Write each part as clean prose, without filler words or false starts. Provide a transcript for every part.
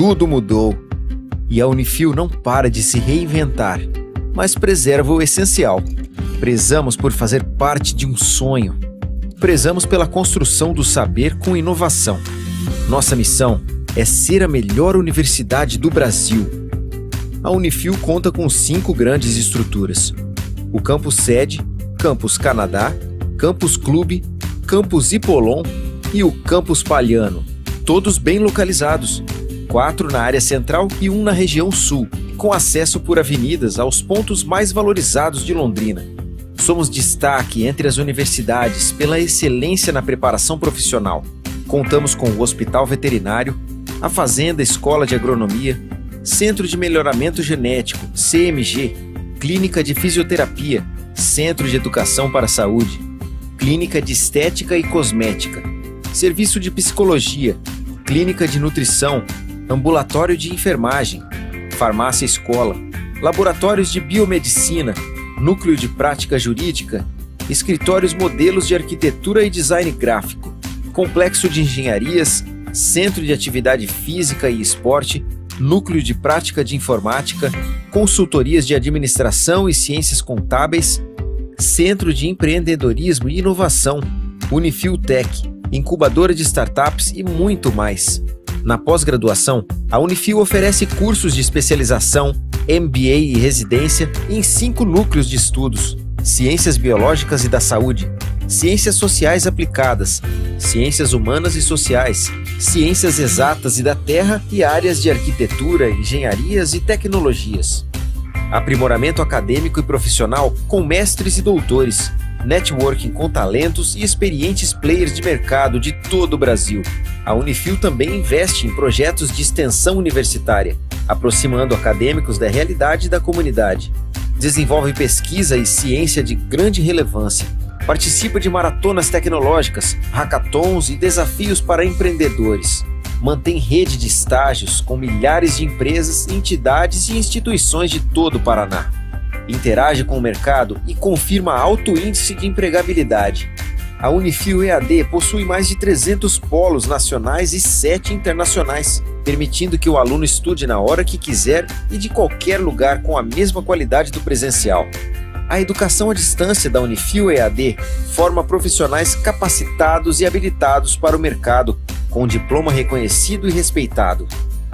tudo mudou. E a Unifil não para de se reinventar, mas preserva o essencial. Prezamos por fazer parte de um sonho. Prezamos pela construção do saber com inovação. Nossa missão é ser a melhor universidade do Brasil. A Unifil conta com 5 grandes estruturas: o Campus Sede, Campus Canadá, Campus Clube, Campus Hipolon e o Campus Palhano, todos bem localizados, 4 na área central e 1 na região sul, com acesso por avenidas aos pontos mais valorizados de Londrina. Somos destaque entre as universidades pela excelência na preparação profissional. Contamos com o Hospital Veterinário, a Fazenda Escola de Agronomia, Centro de Melhoramento Genético, CMG, Clínica de Fisioterapia, Centro de Educação para a Saúde, Clínica de Estética e Cosmética, Serviço de Psicologia, Clínica de Nutrição, Ambulatório de Enfermagem, Farmácia Escola, Laboratórios de Biomedicina, Núcleo de Prática Jurídica, Escritórios Modelos de Arquitetura e Design Gráfico, Complexo de Engenharias, Centro de Atividade Física e Esporte, Núcleo de Prática de Informática, Consultorias de Administração e Ciências Contábeis, Centro de Empreendedorismo e Inovação, Unifil Tech, Incubadora de Startups e muito mais. Na pós-graduação, a Unifil oferece cursos de especialização, MBA e residência em 5 núcleos de estudos: Ciências Biológicas e da Saúde, Ciências Sociais Aplicadas, Ciências Humanas e Sociais, Ciências Exatas e da Terra e áreas de Arquitetura, Engenharias e Tecnologias. Aprimoramento acadêmico e profissional com mestres e doutores, networking com talentos e experientes players de mercado de todo o Brasil. A Unifil também investe em projetos de extensão universitária, aproximando acadêmicos da realidade da comunidade. Desenvolve pesquisa e ciência de grande relevância. Participa de maratonas tecnológicas, hackathons e desafios para empreendedores. Mantém rede de estágios com milhares de empresas, entidades e instituições de todo o Paraná. Interage com o mercado e confirma alto índice de empregabilidade. A Unifil EAD possui mais de 300 polos nacionais e 7 internacionais, permitindo que o aluno estude na hora que quiser e de qualquer lugar com a mesma qualidade do presencial. A educação à distância da Unifil EAD forma profissionais capacitados e habilitados para o mercado, com diploma reconhecido e respeitado.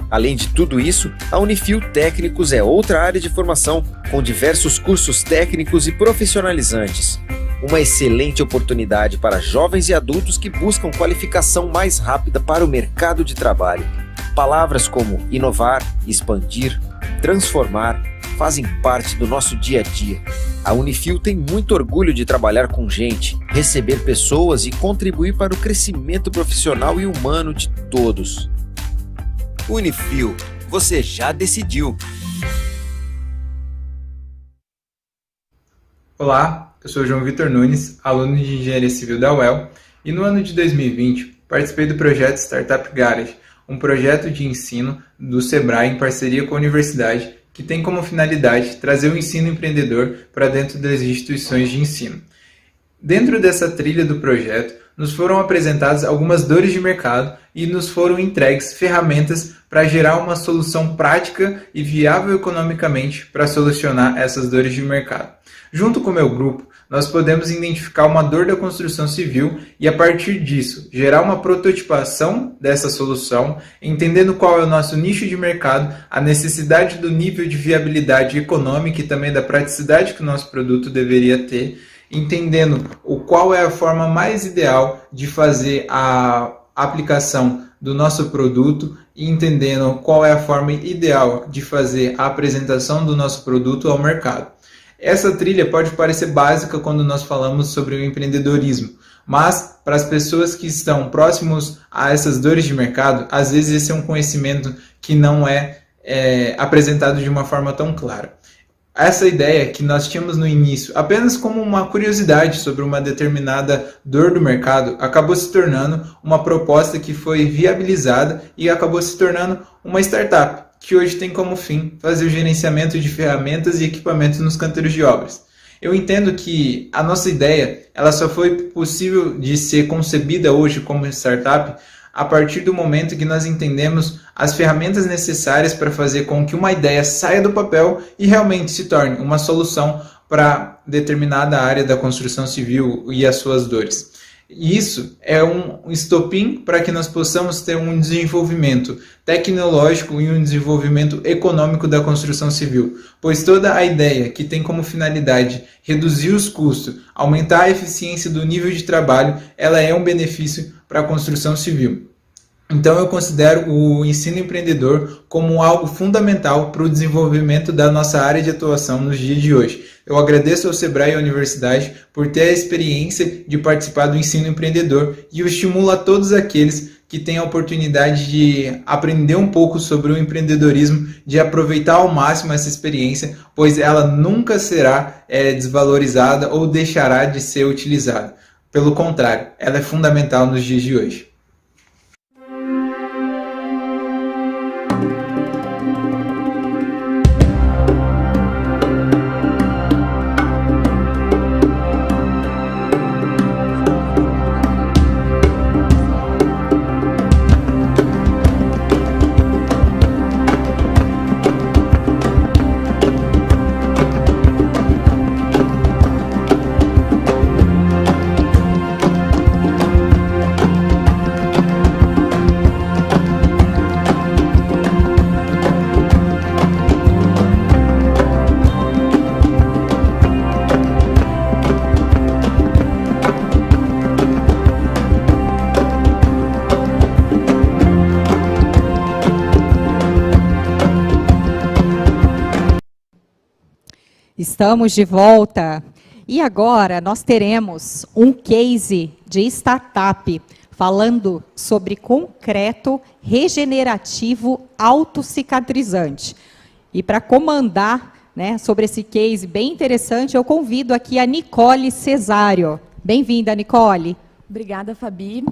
Além de tudo isso, a Unifil Técnicos é outra área de formação, com diversos cursos técnicos e profissionalizantes. Uma excelente oportunidade para jovens e adultos que buscam qualificação mais rápida para o mercado de trabalho. Palavras como inovar, expandir, transformar fazem parte do nosso dia a dia. A Unifil tem muito orgulho de trabalhar com gente, receber pessoas e contribuir para o crescimento profissional e humano de todos. Unifil, você já decidiu. Olá, eu sou João Vitor Nunes, aluno de Engenharia Civil da UEL, e no ano de 2020 participei do projeto Startup Garage, um projeto de ensino do Sebrae em parceria com a universidade que tem como finalidade trazer o ensino empreendedor para dentro das instituições de ensino. Dentro dessa trilha do projeto, nos foram apresentadas algumas dores de mercado e nos foram entregues ferramentas para gerar uma solução prática e viável economicamente para solucionar essas dores de mercado. Junto com o meu grupo, nós podemos identificar uma dor da construção civil e, a partir disso, gerar uma prototipação dessa solução, entendendo qual é o nosso nicho de mercado, a necessidade do nível de viabilidade econômica e também da praticidade que o nosso produto deveria ter, entendendo qual é a forma mais ideal de fazer a aplicação do nosso produto e entendendo qual é a forma ideal de fazer a apresentação do nosso produto ao mercado. Essa trilha pode parecer básica quando nós falamos sobre o empreendedorismo, mas para as pessoas que estão próximos a essas dores de mercado, às vezes esse é um conhecimento que não é apresentado de uma forma tão clara. Essa ideia que nós tínhamos no início apenas como uma curiosidade sobre uma determinada dor do mercado acabou se tornando uma proposta que foi viabilizada e acabou se tornando uma startup que hoje tem como fim fazer o gerenciamento de ferramentas e equipamentos nos canteiros de obras. Eu entendo que a nossa ideia ela só foi possível de ser concebida hoje como startup a partir do momento que nós entendemos as ferramentas necessárias para fazer com que uma ideia saia do papel e realmente se torne uma solução para determinada área da construção civil e as suas dores. Isso é um estopim para que nós possamos ter um desenvolvimento tecnológico e um desenvolvimento econômico da construção civil, pois toda a ideia que tem como finalidade reduzir os custos, aumentar a eficiência do nível de trabalho, ela é um benefício para a construção civil. Então eu considero o ensino empreendedor como algo fundamental para o desenvolvimento da nossa área de atuação nos dias de hoje. Eu agradeço ao Sebrae e à Universidade por ter a experiência de participar do ensino empreendedor e eu estimulo a todos aqueles que têm a oportunidade de aprender um pouco sobre o empreendedorismo, de aproveitar ao máximo essa experiência, pois ela nunca será desvalorizada ou deixará de ser utilizada. Pelo contrário, ela é fundamental nos dias de hoje. Estamos de volta e agora nós teremos um case de startup falando sobre concreto regenerativo autocicatrizante. E para comandar, né, sobre esse case bem interessante, eu convido aqui a Nicole Cesário. Bem-vinda, Nicole. Obrigada, Fabi.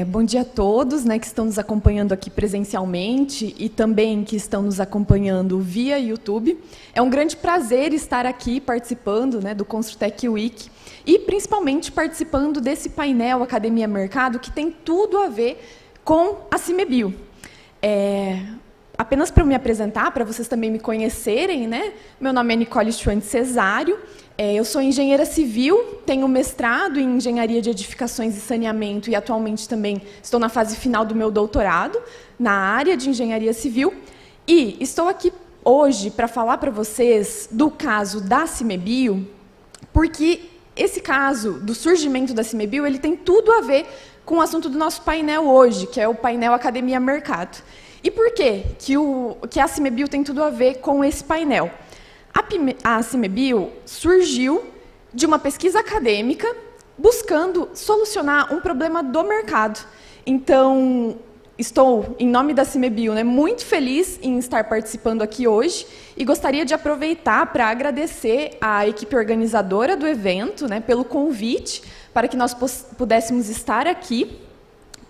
Bom dia a todos, né, que estão nos acompanhando aqui presencialmente e também que estão nos acompanhando via YouTube. É um grande prazer estar aqui participando, né, do Construtec Week e principalmente participando desse painel Academia Mercado que tem tudo a ver com a CIMEBio. Apenas para eu me apresentar, para vocês também me conhecerem, né? Meu nome é Nicole Schwantz Cesário. Eu sou engenheira civil, tenho mestrado em engenharia de edificações e saneamento e atualmente também estou na fase final do meu doutorado na área de engenharia civil. E estou aqui hoje para falar para vocês do caso da CIMEBio, porque esse caso do surgimento da CIMEBio, ele tem tudo a ver com o assunto do nosso painel hoje, que é o painel Academia Mercado. E por quê que a CIMEBio tem tudo a ver com esse painel? A CIMEBio surgiu de uma pesquisa acadêmica buscando solucionar um problema do mercado. Então, estou, em nome da CIMEBio, né, muito feliz em estar participando aqui hoje e gostaria de aproveitar para agradecer à equipe organizadora do evento, né, pelo convite para que nós pudéssemos estar aqui,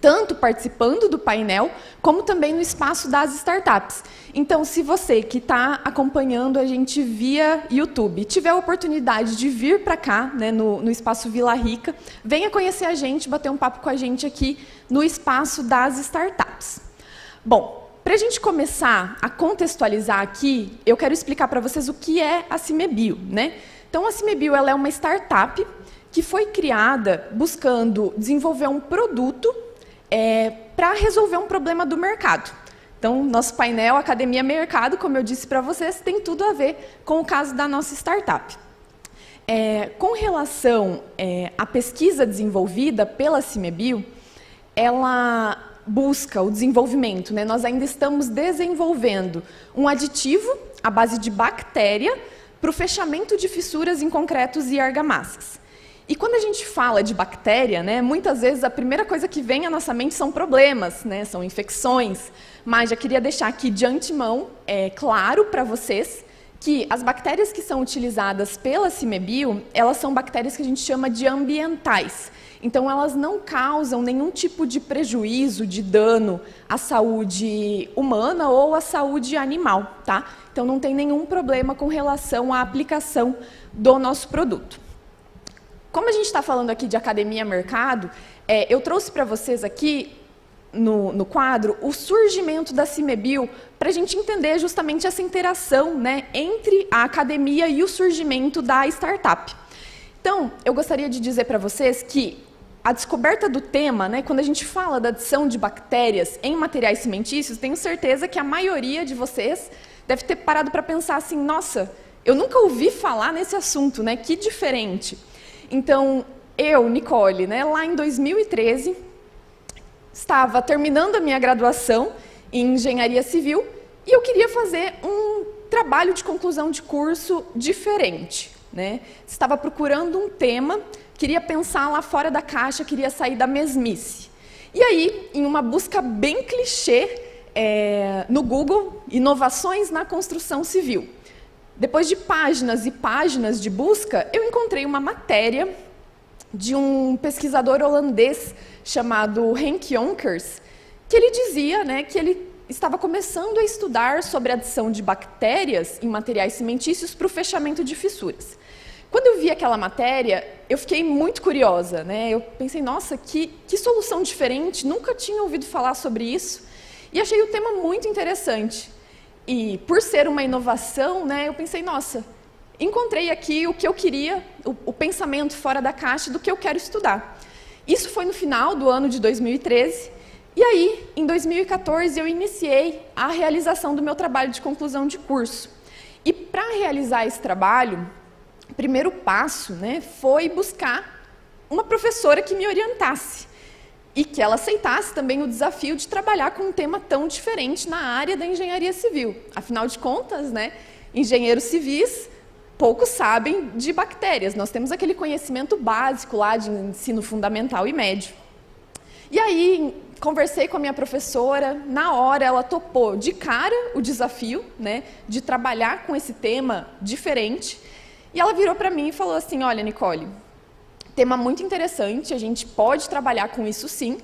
tanto participando do painel, como também no espaço das startups. Então, se você que está acompanhando a gente via YouTube tiver a oportunidade de vir para cá, né, no espaço Vila Rica, venha conhecer a gente, bater um papo com a gente aqui no espaço das startups. Bom, para a gente começar a contextualizar aqui, eu quero explicar para vocês o que é a CIMEBio, né? Então, a CIMEBio ela é uma startup que foi criada buscando desenvolver um produto para resolver um problema do mercado. Então, nosso painel Academia Mercado, como eu disse para vocês, tem tudo a ver com o caso da nossa startup. Com relação à pesquisa desenvolvida pela CIMEBio, ela busca o desenvolvimento, né? Nós ainda estamos desenvolvendo um aditivo à base de bactéria para o fechamento de fissuras em concretos e argamassas. E quando a gente fala de bactéria, né, muitas vezes a primeira coisa que vem à nossa mente são problemas, né, são infecções. Mas já queria deixar aqui de antemão claro para vocês que as bactérias que são utilizadas pela CIMEBio, elas são bactérias que a gente chama de ambientais. Então, elas não causam nenhum tipo de prejuízo, de dano à saúde humana ou à saúde animal, tá? Então, não tem nenhum problema com relação à aplicação do nosso produto. Como a gente está falando aqui de Academia Mercado, eu trouxe para vocês aqui no quadro o surgimento da CIMEBio para a gente entender justamente essa interação, né, entre a academia e o surgimento da startup. Então, eu gostaria de dizer para vocês que a descoberta do tema, né, quando a gente fala da adição de bactérias em materiais cimentícios, tenho certeza que a maioria de vocês deve ter parado para pensar assim, nossa, eu nunca ouvi falar nesse assunto, né, que diferente. Então, eu, Nicole, né, lá em 2013, estava terminando a minha graduação em Engenharia Civil e eu queria fazer um trabalho de conclusão de curso diferente, né? Estava procurando um tema, queria pensar lá fora da caixa, queria sair da mesmice. E aí, em uma busca bem clichê no Google, inovações na construção civil. Depois de páginas e páginas de busca, eu encontrei uma matéria de um pesquisador holandês chamado Henk Jonkers, que ele dizia, né, que ele estava começando a estudar sobre a adição de bactérias em materiais cimentícios para o fechamento de fissuras. Quando eu vi aquela matéria, eu fiquei muito curiosa, né? Eu pensei, nossa, que solução diferente, nunca tinha ouvido falar sobre isso, e achei o tema muito interessante. E por ser uma inovação, né, eu pensei, nossa, encontrei aqui o que eu queria, o pensamento fora da caixa do que eu quero estudar. Isso foi no final do ano de 2013, e aí, em 2014, eu iniciei a realização do meu trabalho de conclusão de curso. E para realizar esse trabalho, o primeiro passo, né, foi buscar uma professora que me orientasse e que ela aceitasse também o desafio de trabalhar com um tema tão diferente na área da engenharia civil. Afinal de contas, né, engenheiros civis poucos sabem de bactérias. Nós temos aquele conhecimento básico lá de ensino fundamental e médio. E aí, conversei com a minha professora, na hora ela topou de cara o desafio, né, de trabalhar com esse tema diferente. E ela virou para mim e falou assim, olha, Nicole, tema muito interessante, a gente pode trabalhar com isso sim,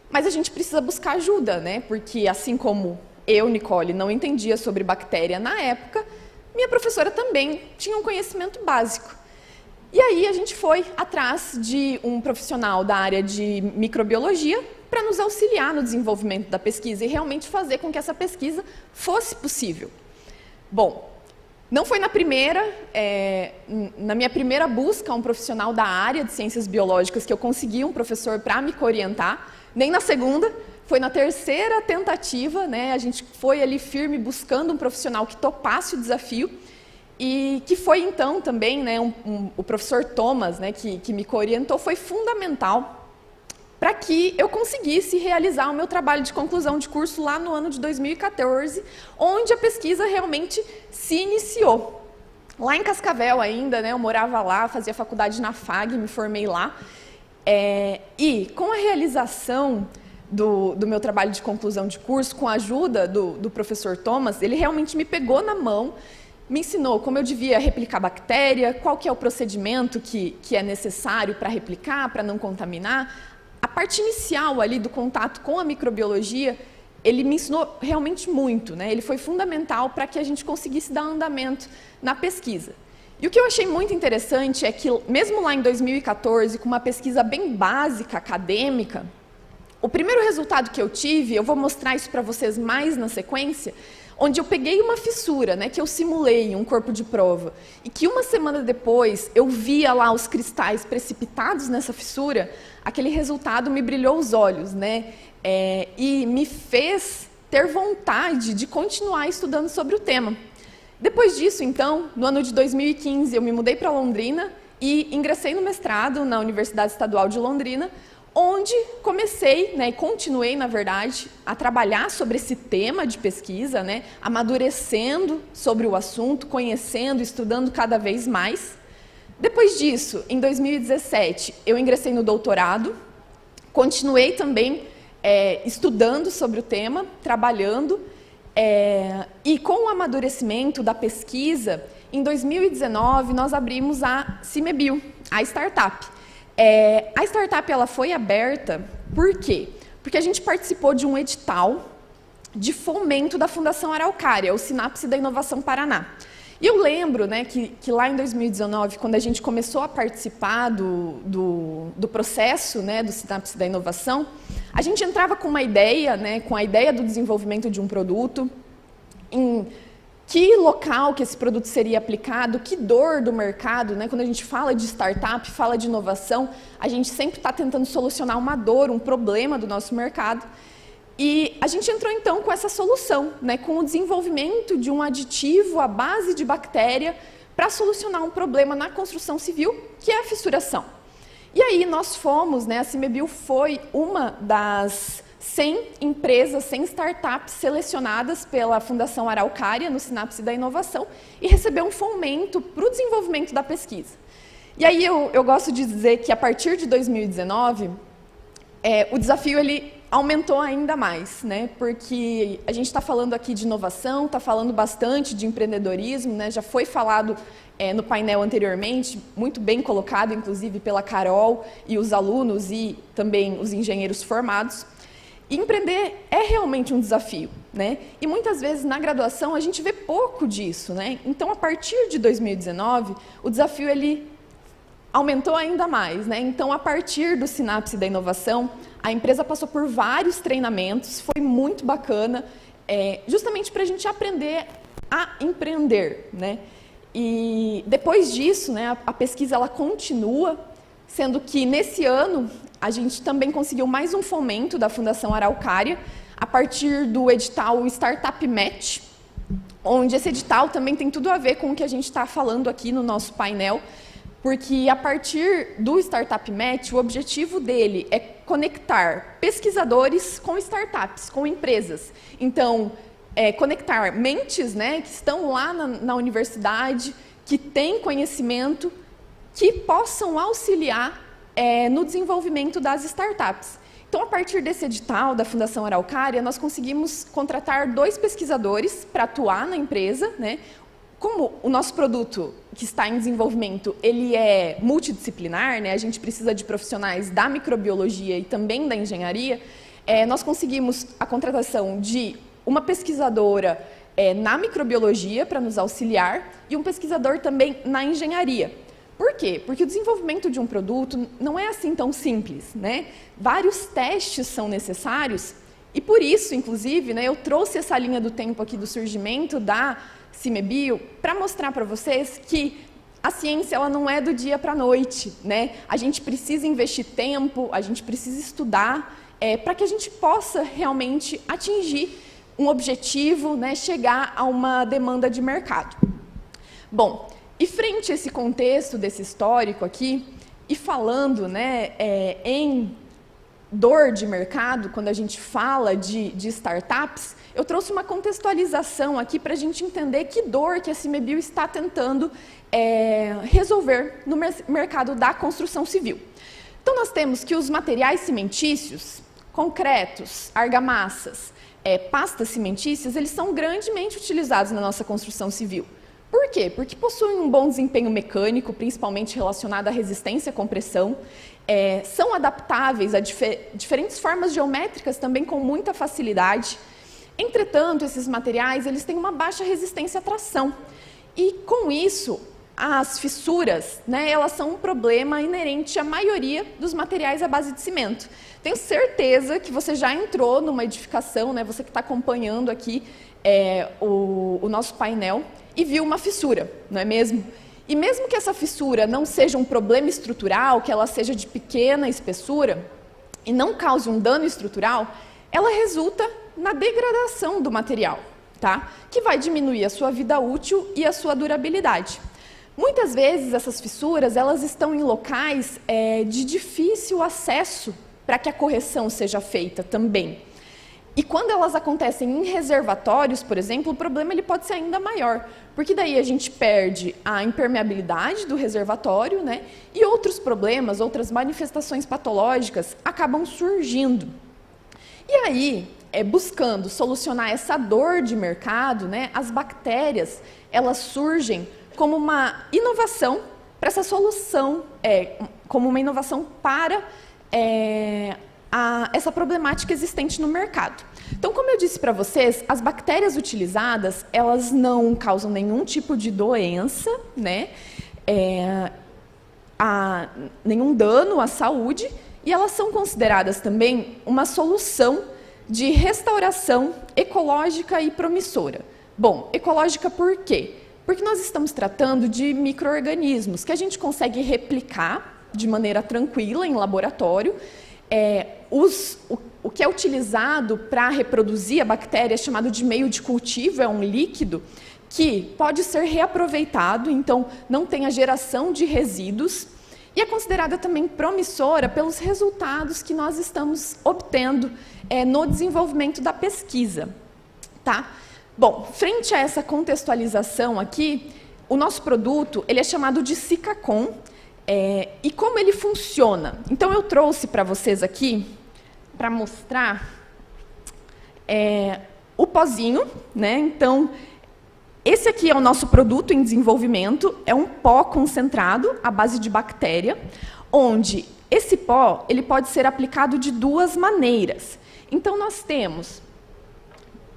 mas a gente precisa buscar ajuda, né? Porque assim como eu, Nicole, não entendia sobre bactéria na época, minha professora também tinha um conhecimento básico. E aí a gente foi atrás de um profissional da área de microbiologia para nos auxiliar no desenvolvimento da pesquisa e realmente fazer com que essa pesquisa fosse possível. Bom, não foi na minha primeira busca um profissional da área de ciências biológicas que eu consegui um professor para me orientar, nem na segunda, foi na terceira tentativa, né, a gente foi ali firme buscando um profissional que topasse o desafio e que foi então também, né, o professor Thomas, né, que me orientou, foi fundamental para que eu conseguisse realizar o meu trabalho de conclusão de curso lá no ano de 2014, onde a pesquisa realmente se iniciou. Lá em Cascavel ainda, né, eu morava lá, fazia faculdade na FAG, me formei lá. E com a realização do meu trabalho de conclusão de curso, com a ajuda do professor Thomas, ele realmente me pegou na mão, me ensinou como eu devia replicar bactéria, qual que é o procedimento que é necessário para replicar, para não contaminar. A parte inicial ali do contato com a microbiologia, ele me ensinou realmente muito, né? Ele foi fundamental para que a gente conseguisse dar andamento na pesquisa. E o que eu achei muito interessante é que, mesmo lá em 2014, com uma pesquisa bem básica, acadêmica, o primeiro resultado que eu tive, eu vou mostrar isso para vocês mais na sequência, onde eu peguei uma fissura, né, que eu simulei um corpo de prova, e que uma semana depois eu via lá os cristais precipitados nessa fissura, aquele resultado me brilhou os olhos, né, e me fez ter vontade de continuar estudando sobre o tema. Depois disso, então, no ano de 2015, eu me mudei para Londrina e ingressei no mestrado na Universidade Estadual de Londrina, onde comecei, né, e continuei, na verdade, a trabalhar sobre esse tema de pesquisa, né, amadurecendo sobre o assunto, conhecendo, estudando cada vez mais. Depois disso, em 2017, eu ingressei no doutorado, continuei também estudando sobre o tema, trabalhando, e com o amadurecimento da pesquisa, em 2019, nós abrimos a CIMEBio, a startup. A startup ela foi aberta, por quê? Porque a gente participou de um edital de fomento da Fundação Araucária, o Sinapse da Inovação Paraná. E eu lembro, né, que lá em 2019, quando a gente começou a participar do processo, né, do Sinapse da Inovação, A gente entrava com uma ideia, né, com a ideia do desenvolvimento de um produto, em que local que esse produto seria aplicado, que dor do mercado, né? Quando a gente fala de startup, fala de inovação, a gente sempre está tentando solucionar uma dor, um problema do nosso mercado. E a gente entrou então com essa solução, né? Com o desenvolvimento de um aditivo à base de bactéria para solucionar um problema na construção civil, que é a fissuração. E aí nós fomos, né? A CIMEBio foi uma das 100 empresas, 100 startups selecionadas pela Fundação Araucária no Sinapse da Inovação e recebeu um fomento para o desenvolvimento da pesquisa. E aí eu gosto de dizer que a partir de 2019, o desafio ele aumentou ainda mais, né? Porque a gente está falando aqui de inovação, está falando bastante de empreendedorismo, né? Já foi falado no painel anteriormente, muito bem colocado, inclusive pela Carol e os alunos e também os engenheiros formados. E empreender é realmente um desafio, né? E muitas vezes na graduação a gente vê pouco disso, né? Então, a partir de 2019, o desafio ele aumentou ainda mais, né? Então, a partir do Sinapse da Inovação, a empresa passou por vários treinamentos, foi muito bacana, justamente para a gente aprender a empreender, né? E depois disso, né, a pesquisa ela continua, sendo que nesse ano a gente também conseguiu mais um fomento da Fundação Araucária, a partir do edital Startup Match, onde esse edital também tem tudo a ver com o que a gente está falando aqui no nosso painel, porque a partir do Startup Match, o objetivo dele é conectar pesquisadores com startups, com empresas. Então, conectar mentes, né, que estão lá na universidade, que têm conhecimento, que possam auxiliar no desenvolvimento das startups. Então, a partir desse edital da Fundação Araucária, nós conseguimos contratar 2 pesquisadores para atuar na empresa, né? Como o nosso produto que está em desenvolvimento, ele é multidisciplinar, né? A gente precisa de profissionais da microbiologia e também da engenharia, nós conseguimos a contratação de uma pesquisadora na microbiologia para nos auxiliar e um pesquisador também na engenharia. Por quê? Porque o desenvolvimento de um produto não é assim tão simples, né? Vários testes são necessários e por isso, inclusive, né, eu trouxe essa linha do tempo aqui do surgimento da CIMEBio para mostrar para vocês que a ciência ela não é do dia para a noite, né? A gente precisa investir tempo, a gente precisa estudar para que a gente possa realmente atingir um objetivo, né, chegar a uma demanda de mercado. Bom, e frente a esse contexto desse histórico aqui, e falando, né, em dor de mercado, quando a gente fala de startups, eu trouxe uma contextualização aqui para a gente entender que dor que a CIMEBio está tentando resolver no mercado da construção civil. Então, nós temos que os materiais cimentícios, concretos, argamassas, pastas cimentícias, eles são grandemente utilizados na nossa construção civil. Por quê? Porque possuem um bom desempenho mecânico, principalmente relacionado à resistência à compressão, são adaptáveis a diferentes formas geométricas também com muita facilidade. Entretanto, esses materiais eles têm uma baixa resistência à tração. E com isso, as fissuras, né, elas são um problema inerente à maioria dos materiais à base de cimento. Tenho certeza que você já entrou numa edificação, né, você que está acompanhando aqui o nosso painel, e viu uma fissura, não é mesmo? E mesmo que essa fissura não seja um problema estrutural, que ela seja de pequena espessura e não cause um dano estrutural, ela resulta na degradação do material, tá? Que vai diminuir a sua vida útil e a sua durabilidade. Muitas vezes essas fissuras elas estão em locais de difícil acesso para que a correção seja feita também. E quando elas acontecem em reservatórios, por exemplo, o problema ele pode ser ainda maior, porque daí a gente perde a impermeabilidade do reservatório, né? E outros problemas, outras manifestações patológicas acabam surgindo. E aí, buscando solucionar essa dor de mercado, né, as bactérias, elas surgem como uma inovação para essa solução, como uma inovação para essa problemática existente no mercado. Então, como eu disse para vocês, as bactérias utilizadas, elas não causam nenhum tipo de doença, né? Nenhum dano à saúde, e elas são consideradas também uma solução de restauração ecológica e promissora. Bom, ecológica por quê? Porque nós estamos tratando de micro-organismos que a gente consegue replicar de maneira tranquila em laboratório. O que é utilizado para reproduzir a bactéria é chamado de meio de cultivo, é um líquido que pode ser reaproveitado, então não tem a geração de resíduos, e é considerada também promissora pelos resultados que nós estamos obtendo no desenvolvimento da pesquisa. Tá? Bom, frente a essa contextualização aqui, o nosso produto ele é chamado de Sikacon, e como ele funciona? Então eu trouxe para vocês aqui, para mostrar o pozinho, né? Então, esse aqui é o nosso produto em desenvolvimento, é um pó concentrado à base de bactéria, onde esse pó ele pode ser aplicado de duas maneiras. Então, nós temos,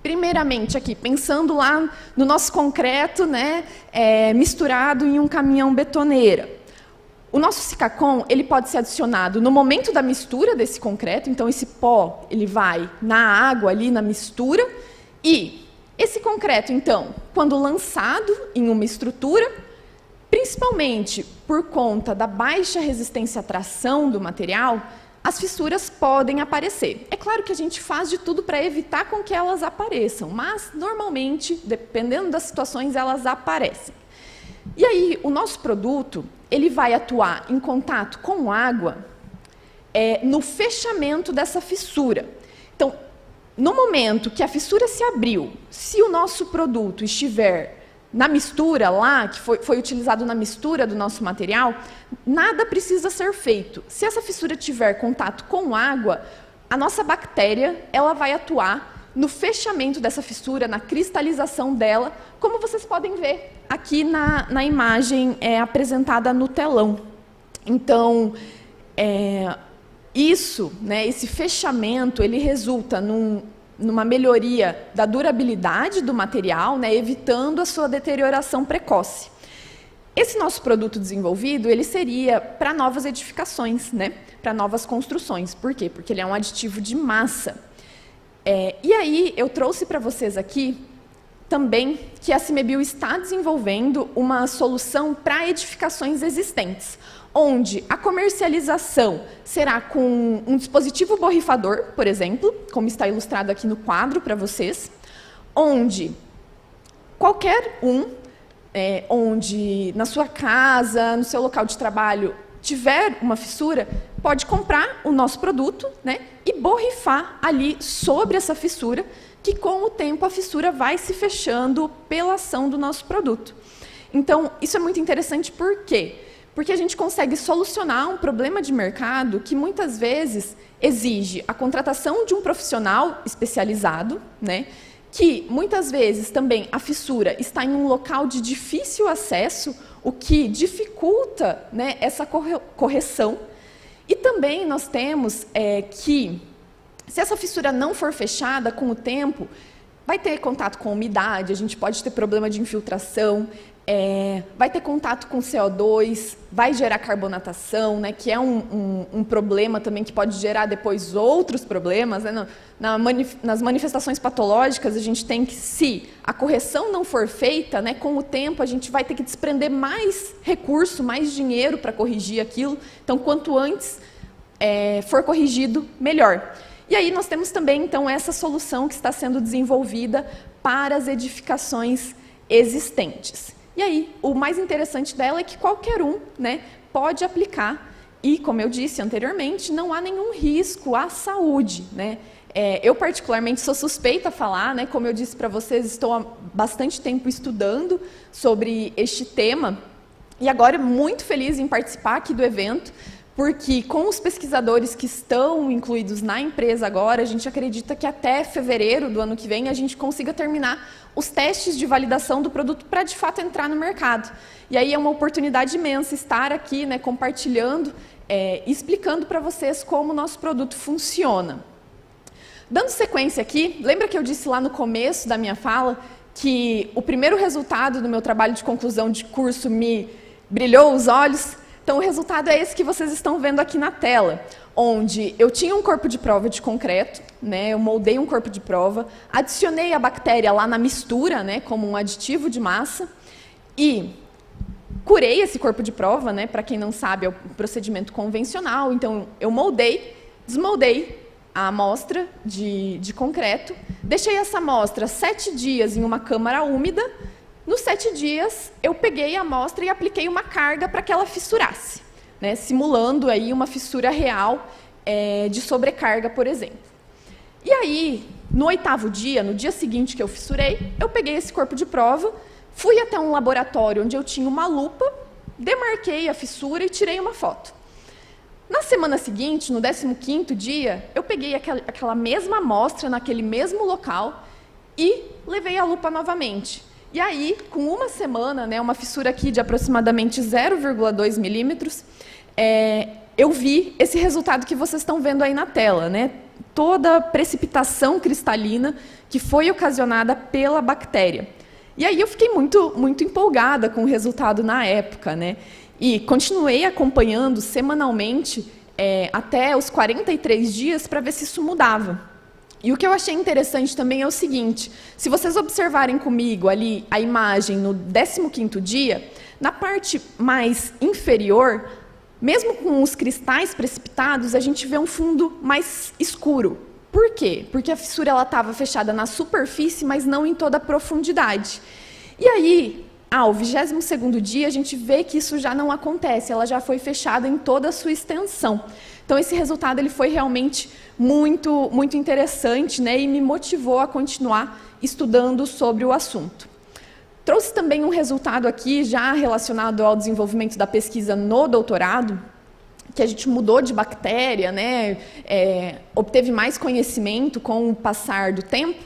primeiramente aqui, pensando lá no nosso concreto, né, misturado em um caminhão betoneira. O nosso Sikacon ele pode ser adicionado no momento da mistura desse concreto, então esse pó ele vai na água ali, na mistura, e esse concreto, então, quando lançado em uma estrutura, principalmente por conta da baixa resistência à tração do material, as fissuras podem aparecer. É claro que a gente faz de tudo para evitar com que elas apareçam, mas, normalmente, dependendo das situações, elas aparecem. E aí, o nosso produto ele vai atuar em contato com água no fechamento dessa fissura. Então, no momento que a fissura se abriu, se o nosso produto estiver na mistura lá, que foi utilizado na mistura do nosso material, nada precisa ser feito. Se essa fissura tiver contato com água, a nossa bactéria ela vai atuar no fechamento dessa fissura, na cristalização dela, como vocês podem ver aqui na imagem apresentada no telão. Então, isso, né, esse fechamento, ele resulta numa melhoria da durabilidade do material, né, evitando a sua deterioração precoce. Esse nosso produto desenvolvido, ele seria para novas edificações, né, para novas construções. Por quê? Porque ele é um aditivo de massa. E aí, eu trouxe para vocês aqui também que a Cimebio está desenvolvendo uma solução para edificações existentes, onde a comercialização será com um dispositivo borrifador, por exemplo, como está ilustrado aqui no quadro para vocês, onde qualquer onde na sua casa, no seu local de trabalho, tiver uma fissura, pode comprar o nosso produto, né, e borrifar ali sobre essa fissura, que com o tempo a fissura vai se fechando pela ação do nosso produto. Então, isso é muito interessante, por quê? Porque a gente consegue solucionar um problema de mercado que muitas vezes exige a contratação de um profissional especializado, né, que muitas vezes também a fissura está em um local de difícil acesso, o que dificulta, né, essa correção. E também nós temos que, se essa fissura não for fechada com o tempo, vai ter contato com umidade, a gente pode ter problema de infiltração, vai ter contato com CO2, vai gerar carbonatação, né, que é um problema também que pode gerar depois outros problemas. Né, nas manifestações patológicas, a gente tem que, se a correção não for feita, né, com o tempo a gente vai ter que desprender mais recurso, mais dinheiro para corrigir aquilo. Então, quanto antes for corrigido, melhor. E aí nós temos também, então, essa solução que está sendo desenvolvida para as edificações existentes. E aí, o mais interessante dela é que qualquer um, né, pode aplicar e, como eu disse anteriormente, não há nenhum risco à saúde, né? Eu, particularmente, sou suspeita a falar, né? Como eu disse para vocês, estou há bastante tempo estudando sobre este tema e agora muito feliz em participar aqui do evento, porque com os pesquisadores que estão incluídos na empresa agora, a gente acredita que até fevereiro do ano que vem a gente consiga terminar os testes de validação do produto para, de fato, entrar no mercado. E aí é uma oportunidade imensa estar aqui, né, compartilhando e explicando para vocês como o nosso produto funciona. Dando sequência aqui, lembra que eu disse lá no começo da minha fala que o primeiro resultado do meu trabalho de conclusão de curso me brilhou os olhos? Então, o resultado é esse que vocês estão vendo aqui na tela, onde eu tinha um corpo de prova de concreto, né? Eu moldei um corpo de prova, adicionei a bactéria lá na mistura, né? Como um aditivo de massa, e curei esse corpo de prova, né? Para quem não sabe, é o procedimento convencional. Então, eu moldei, desmoldei a amostra de concreto, deixei essa amostra 7 dias em uma câmara úmida. Nos 7 dias, eu peguei a amostra e apliquei uma carga para que ela fissurasse, né, simulando aí uma fissura real de sobrecarga, por exemplo. E aí, no 8º dia, no dia seguinte que eu fissurei, eu peguei esse corpo de prova, fui até um laboratório onde eu tinha uma lupa, demarquei a fissura e tirei uma foto. Na semana seguinte, no 15º dia, eu peguei aquela mesma amostra naquele mesmo local e levei a lupa novamente. E aí, com uma semana, né, uma fissura aqui de aproximadamente 0,2 milímetros, eu vi esse resultado que vocês estão vendo aí na tela, né? Toda a precipitação cristalina que foi ocasionada pela bactéria. E aí eu fiquei muito, muito empolgada com o resultado na época, né? E continuei acompanhando semanalmente até os 43 dias para ver se isso mudava. E o que eu achei interessante também é o seguinte, se vocês observarem comigo ali a imagem no 15º dia, na parte mais inferior, mesmo com os cristais precipitados, a gente vê um fundo mais escuro. Por quê? Porque a fissura estava fechada na superfície, mas não em toda a profundidade. E aí, ao 22º dia, a gente vê que isso já não acontece, ela já foi fechada em toda a sua extensão. Então, esse resultado ele foi realmente muito, muito interessante, né, e me motivou a continuar estudando sobre o assunto. Trouxe também um resultado aqui, já relacionado ao desenvolvimento da pesquisa no doutorado, que a gente mudou de bactéria, né, obteve mais conhecimento com o passar do tempo,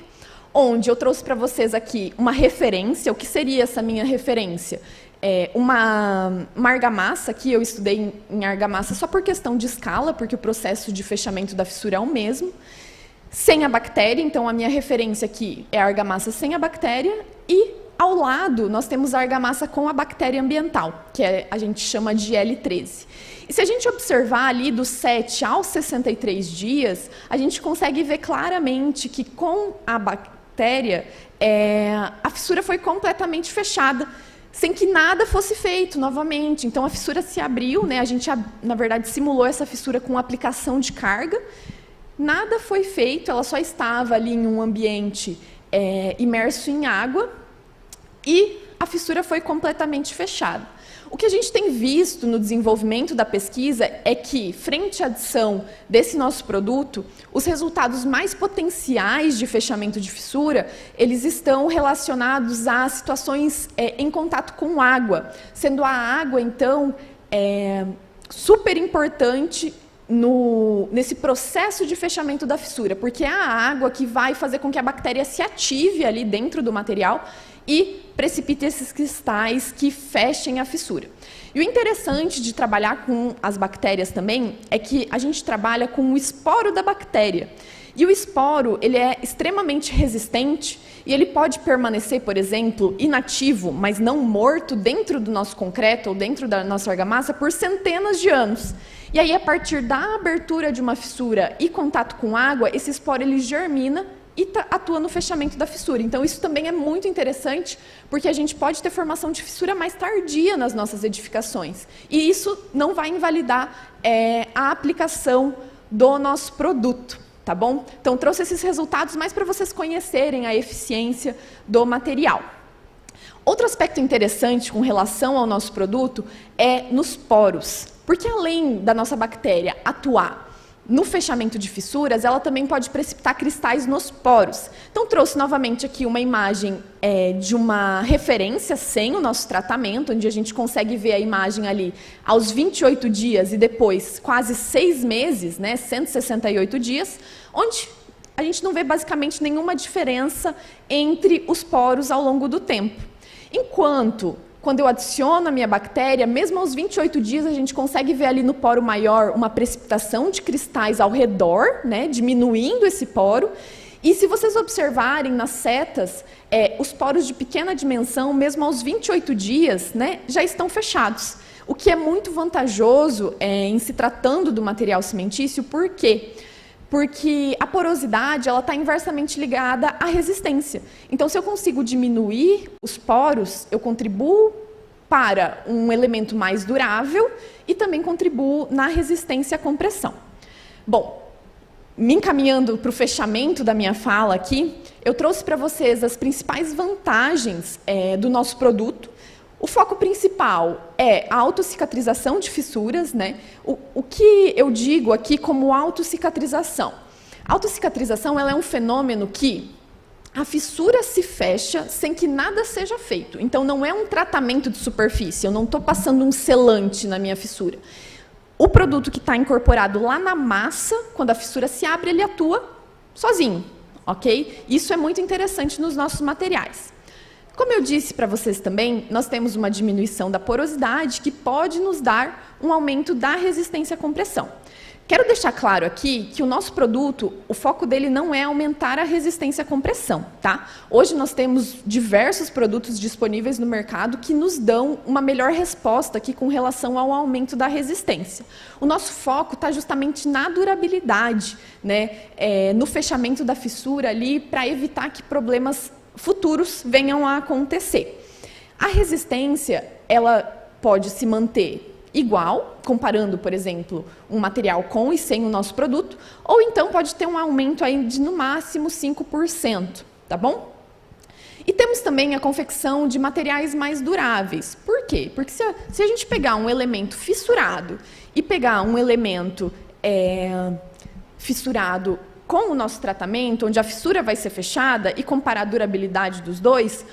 onde eu trouxe para vocês aqui uma referência. O que seria essa minha referência? Uma argamassa, que eu estudei em argamassa só por questão de escala, porque o processo de fechamento da fissura é o mesmo, sem a bactéria. Então, a minha referência aqui é a argamassa sem a bactéria, e ao lado nós temos a argamassa com a bactéria ambiental, que a gente chama de L13. E se a gente observar ali dos 7 aos 63 dias, a gente consegue ver claramente que com a bactéria a fissura foi completamente fechada, sem que nada fosse feito novamente. Então, a fissura se abriu, né? A gente, na verdade, simulou essa fissura com aplicação de carga. Nada foi feito, ela só estava ali em um ambiente imerso em água, e a fissura foi completamente fechada. O que a gente tem visto no desenvolvimento da pesquisa é que, frente à adição desse nosso produto, os resultados mais potenciais de fechamento de fissura, eles estão relacionados a situações em contato com água, sendo a água, então, super importante nesse processo de fechamento da fissura, porque é a água que vai fazer com que a bactéria se ative ali dentro do material e precipite esses cristais que fechem a fissura. E o interessante de trabalhar com as bactérias também é que a gente trabalha com o esporo da bactéria. E o esporo, ele é extremamente resistente e ele pode permanecer, por exemplo, inativo, mas não morto, dentro do nosso concreto ou dentro da nossa argamassa por centenas de anos. E aí, a partir da abertura de uma fissura e contato com água, esse esporo ele germina e atua no fechamento da fissura. Então, isso também é muito interessante, porque a gente pode ter formação de fissura mais tardia nas nossas edificações. E isso não vai invalidar a aplicação do nosso produto, tá bom? Então, trouxe esses resultados mais para vocês conhecerem a eficiência do material. Outro aspecto interessante com relação ao nosso produto é nos poros, porque além da nossa bactéria atuar no fechamento de fissuras, ela também pode precipitar cristais nos poros. Então, trouxe novamente aqui uma imagem de uma referência sem o nosso tratamento, onde a gente consegue ver a imagem ali aos 28 dias e depois quase 6 meses, né, 168 dias, onde a gente não vê basicamente nenhuma diferença entre os poros ao longo do tempo. Enquanto, quando eu adiciono a minha bactéria, mesmo aos 28 dias, a gente consegue ver ali no poro maior uma precipitação de cristais ao redor, né, diminuindo esse poro. E se vocês observarem nas setas, os poros de pequena dimensão, mesmo aos 28 dias, né, já estão fechados. o que é muito vantajoso em se tratando do material cimentício. Por quê? Porque a porosidade está inversamente ligada à resistência. Então, se eu consigo diminuir os poros, eu contribuo para um elemento mais durável e também contribuo na resistência à compressão. Bom, me encaminhando para o fechamento da minha fala aqui, eu trouxe para vocês as principais vantagens do nosso produto. O foco principal é a autocicatrização de fissuras, né? O que eu digo aqui como autocicatrização? A autocicatrização ela é um fenômeno que a fissura se fecha sem que nada seja feito. Então, não é um tratamento de superfície, eu não estou passando um selante na minha fissura. O produto que está incorporado lá na massa, quando a fissura se abre, ele atua sozinho, ok? Isso é muito interessante nos nossos materiais. Como eu disse para vocês também, nós temos uma diminuição da porosidade que pode nos dar um aumento da resistência à compressão. Quero deixar claro aqui que o nosso produto, o foco dele não é aumentar a resistência à compressão, tá? Hoje nós temos diversos produtos disponíveis no mercado que nos dão uma melhor resposta aqui com relação ao aumento da resistência. O nosso foco está justamente na durabilidade, né? No fechamento da fissura ali, para evitar que problemas futuros venham a acontecer. A resistência, ela pode se manter igual, comparando, por exemplo, um material com e sem o nosso produto, ou então pode ter um aumento aí de, no máximo, 5%, tá bom? E temos também a confecção de materiais mais duráveis. Por quê? Porque se a gente pegar um elemento fissurado e pegar um elemento fissurado com o nosso tratamento, onde a fissura vai ser fechada, e comparar a durabilidade dos dois,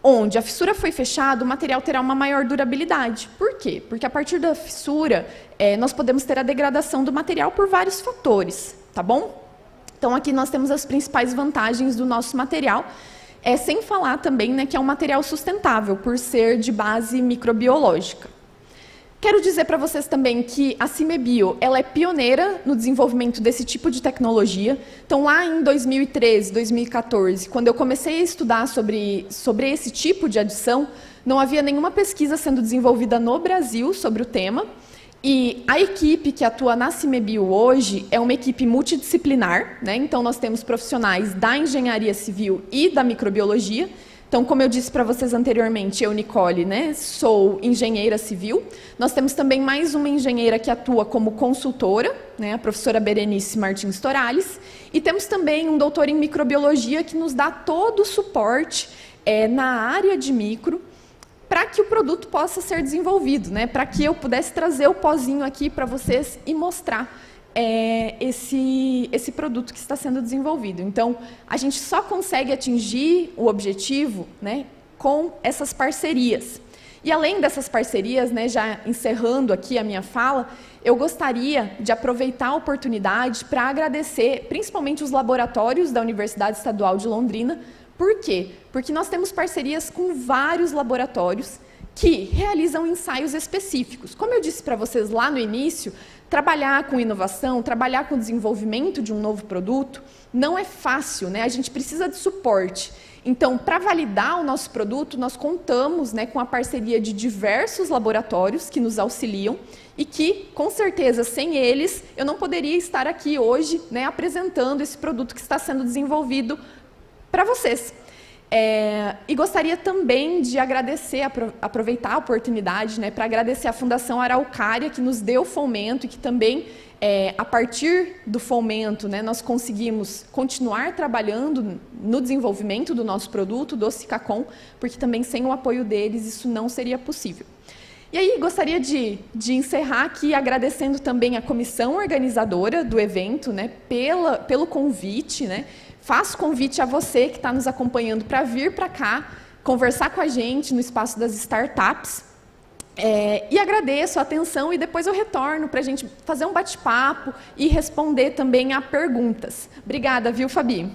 onde a fissura foi fechada, o material terá uma maior durabilidade. Por quê? Porque a partir da fissura, nós podemos ter a degradação do material por vários fatores, tá bom? Então, aqui nós temos as principais vantagens do nosso material, sem falar também, né, que é um material sustentável, por ser de base microbiológica. Quero dizer para vocês também que a Cimebio, ela é pioneira no desenvolvimento desse tipo de tecnologia. Então, lá em 2013, 2014, quando eu comecei a estudar sobre esse tipo de adição, não havia nenhuma pesquisa sendo desenvolvida no Brasil sobre o tema. E a equipe que atua na Cimebio hoje é uma equipe multidisciplinar, né? Então, nós temos profissionais da engenharia civil e da microbiologia. Então, como eu disse para vocês anteriormente, eu, Nicole, né, sou engenheira civil. Nós temos também mais uma engenheira que atua como consultora, né, a professora Berenice Martins Torales. E temos também um doutor em microbiologia que nos dá todo o suporte na área de micro para que o produto possa ser desenvolvido, né, para que eu pudesse trazer o pozinho aqui para vocês e mostrar esse produto que está sendo desenvolvido. Então, a gente só consegue atingir o objetivo, né, com essas parcerias. E além dessas parcerias, né, já encerrando aqui a minha fala, eu gostaria de aproveitar a oportunidade para agradecer principalmente os laboratórios da Universidade Estadual de Londrina. Por quê? Porque nós temos parcerias com vários laboratórios que realizam ensaios específicos. Como eu disse para vocês lá no início, trabalhar com inovação, trabalhar com o desenvolvimento de um novo produto, não é fácil, né? A gente precisa de suporte. Então, para validar o nosso produto, nós contamos, né, com a parceria de diversos laboratórios que nos auxiliam e que, com certeza, sem eles, eu não poderia estar aqui hoje, né, apresentando esse produto que está sendo desenvolvido para vocês. E gostaria também de agradecer, aproveitar a oportunidade, né, para agradecer à Fundação Araucária, que nos deu fomento e que também, a partir do fomento, né, nós conseguimos continuar trabalhando no desenvolvimento do nosso produto, do Cicacom, porque também sem o apoio deles isso não seria possível. E aí gostaria de encerrar aqui agradecendo também a comissão organizadora do evento, né, pelo convite, né. Faço convite a você que está nos acompanhando para vir para cá, conversar com a gente no espaço das startups. E agradeço a atenção e depois eu retorno para a gente fazer um bate-papo e responder também a perguntas. Obrigada, viu, Fabi?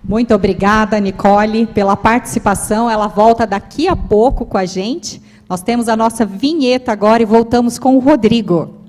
Muito obrigada, Nicole, pela participação. Ela volta daqui a pouco com a gente. Nós temos a nossa vinheta agora e voltamos com o Rodrigo.